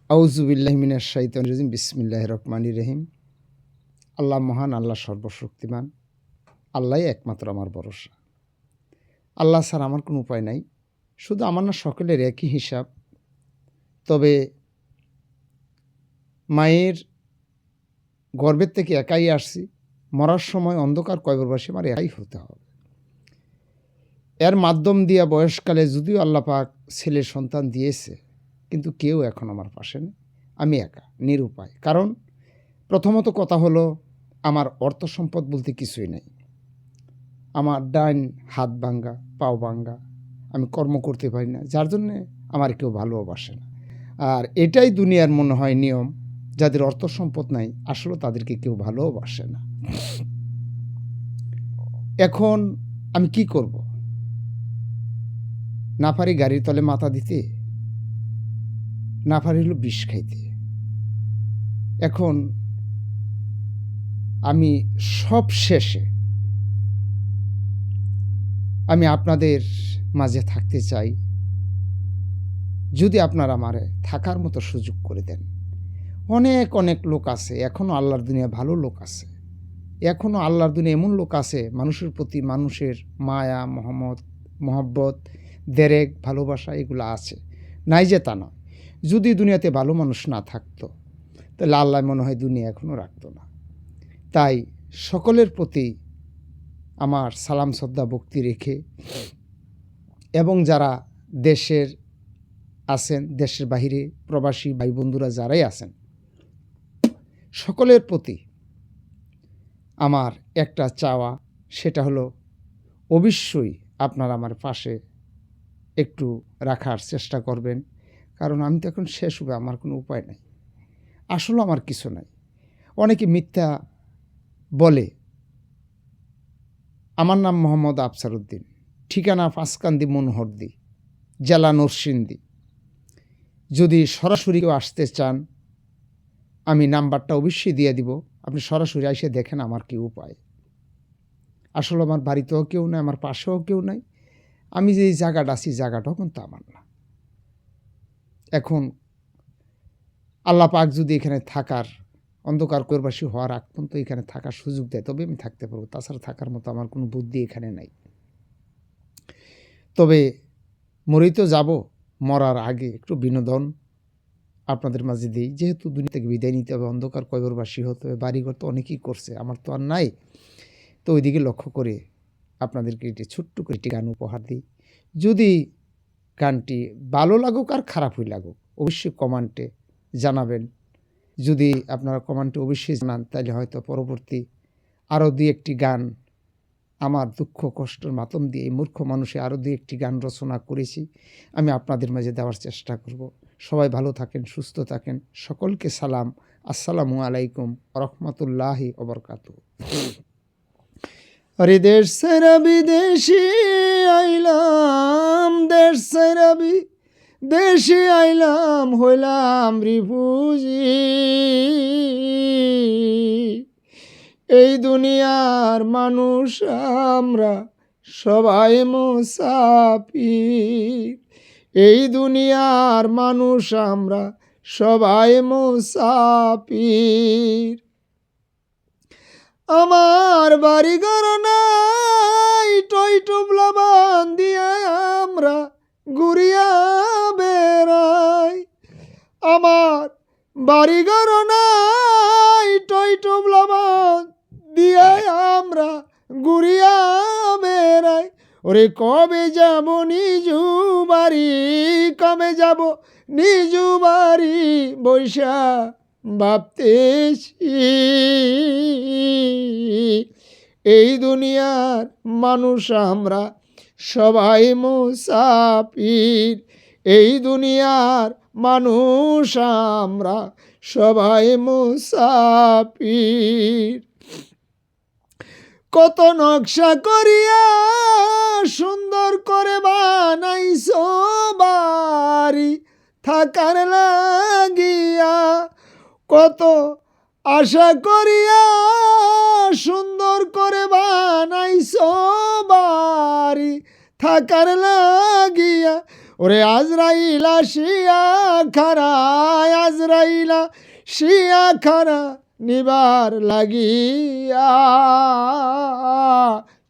আউযু বিল্লাহি মিনাশ শাইতানির রাজিম। বিসমিল্লাহির রহমানির রহিম। আল্লাহ মহান, আল্লাহ সর্বশক্তিমান, আল্লাহই একমাত্র আমার ভরসা। আল্লাহ ছাড়া আমার কোনো উপায় নাই। শুধু আমার না সকলের একই হিসাব। তবে মায়ের গর্ভের থেকে একাই আসছি। মরার সময় অন্ধকার কবরবাসী আমার একাই হতে হবে। এর মাধ্যম দিয়া বয়সকালে যদিও আল্লাহ পাক ছেলে সন্তান দিয়েছে, কিন্তু কেউ এখন আমার পাশে নেই। আমি একা, নিরুপায়। কারণ প্রথমত কথা হলো, আমার অর্থ সম্পদ বলতে কিছুই নেই। আমার ডাইন হাত ভাঙ্গা, পাও ভাঙ্গা, আমি কর্ম করতে পারি না, যার জন্যে আমার কেউ ভালোবাসে না। আর এটাই দুনিয়ার মনে হয় নিয়ম, যাদের অর্থ সম্পদ নাই আসলে তাদেরকে কেউ ভালোবাসে না। এখন আমি কি করব? না পারি গাড়ির তলে মাথা দিতে, না পারি হলো বিষ খাইতে। এখন আমি সব শেষে আমি আপনাদের মাঝে থাকতে চাই, যদি আপনারা আমারে থাকার মতো সুযোগ করে দেন। অনেক অনেক লোক আছে, এখনও আল্লাহর দুনিয়া ভালো লোক আছে। এখনও আল্লাহর দুনিয়া এমন লোক আছে, মানুষের প্রতি মানুষের মায়া, মহব্বত, দেরেক, ভালোবাসা এগুলো আছে, নাই যে তা না। যদি দুনিয়াতে ভালো মানুষ না থাকতো, তাহলে আল্লাহ মনে হয় দুনিয়া এখনও রাখতো না। তাই সকলের প্রতি আমার সালাম শ্রদ্ধা ভক্তি রেখে, এবং যারা দেশের আছেন, দেশের বাহিরে প্রবাসী ভাই বন্ধুরা যারাই আছেন, সকলের প্রতি আমার একটা চাওয়া, সেটা হলো অবশ্যই আপনারা আমার পাশে একটু রাখার চেষ্টা করবেন। কারণ আমি তো এখন শেষ হবে, আমার কোনো উপায় নাই। আসলে আমার কিছু নাই। অনেকে মিথ্যা বলে। আমার নাম মোহাম্মদ আফসার উদ্দিন, ঠিকানা পাঁচকান্দি মনোহরদি, জেলা নরসিংদী। যদি সরাসরি কেউ আসতে চান, আমি নাম্বারটা অবশ্যই দিয়ে দিব। আপনি সরাসরি এসে দেখেন আমার কি উপায়। আসলে আমার বাড়িতেও কেউ নাই, আমার পাশেও কেউ নাই। আমি যে এই জায়গাটা আছি, জায়গাটাও কিন্তু আমার না। এখন আল্লাহ পাক যদি এখানে থাকার, অন্ধকার কবরবাসী হওয়ার আগ পর্যন্ত এখানে থাকার সুযোগ দেয়, তবে আমি থাকতে পারবো। তাছাড়া থাকার মতো আমার কোনো বুদ্ধি এখানে নাই। তবে মরেই তো যাব, মরার আগে একটু বিনোদন আপনাদের মাঝে দিই। যেহেতু দুনিয়া থেকে বিদায় নিতে হবে, অন্ধকার কবরবাসী হতে হবে, বাড়িঘর তো অনেকেই করছে, আমার তো আর নাই। তো ওইদিকে লক্ষ্য করে আপনাদেরকে একটি ছোট্ট করে একটি গান উপহার দিই। যদি গানটি ভালো লাগুক আর খারাপই লাগুক, অবশ্যই কমেন্টে জানাবেন। যদি আপনারা কমেন্টে অবশ্যই জানান, তাহলে হয়তো পরবর্তী আরও দুই একটি গান, আমার দুঃখ কষ্টের মাতম দিয়ে এই মূর্খ মানুষে আরও দুই একটি গান রচনা করেছি, আমি আপনাদের মাঝে দেওয়ার চেষ্টা করব। সবাই ভালো থাকেন, সুস্থ থাকেন। সকলকে সালাম। আসসালামু আলাইকুম রহমতুল্লাহি ওবরকাতুহু। আরে দেশ সারা বিদেশে আইলাম, দেশ সারা বিদেশে আইলাম, হইলাম রিফুজি। এই দুনিয়ার মানুষ আমরা সবাই মুসাফির। এই দুনিয়ার মানুষ আমরা সবাই মুসাফির। আমার বাড়ি ঘর নাই, টই টুবলা বান দিয়া আমরা ঘুরিয়া বেড়াই। আমার বাড়ি ঘর নাই, টই টুবলা বান দিয়া আমরা ঘুরিয়া বেড়াই। ওরে কবে যাব নিজু বাড়ি, কবে যাব নিজু বাড়ি, বৈশা ভাবতেছি। এই দুনিয়ার মানুষ আমরা সবাই মুসাফির। এই দুনিয়ার মানুষ আমরা সবাই মুসাফির। কত নকশা করিয়া সুন্দর করে বানাইছো বাড়ি থাকার লাগিয়া, কত আশা করিয়া সুন্দর করে বানাইছো বাড়ি থাকার লাগিয়া। ওরে আজরাইলা শিয়া খারা, আজরাইলা শিয়া খারা নিবার লাগিয়া,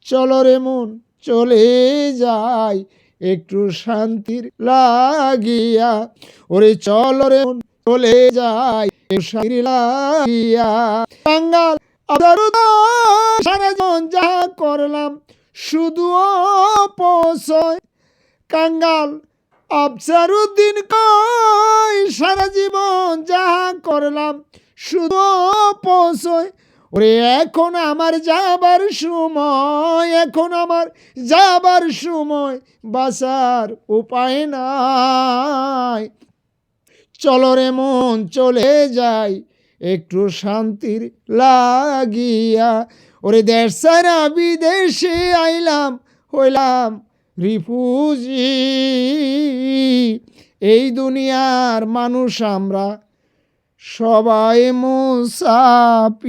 চলো রে মন চলে যাই একটু শান্তির লাগিয়া, ওরে চলো রে মন চলে যাই একটু শান্তির লাগিয়া। কাঙ্গাল সারা জীবন যা করলাম শুধু অপচয়, কাঙ্গাল আফসারুদ্দিন কয় সারা জীবন যা করলাম শুধু অপচয়, ওরে এখন আমার যাবার সময়, এখন আমার যাবার সময়, বাঁচার উপায় নাই, চলো রে মন চলে যাই একটু শান্তির লাগিয়া, ওরে দেশ ছাড়া বিদেশে আইলাম হইলাম রিফিউজি, এই দুনিয়ার মানুষ আমরা সবাই মুসাফির।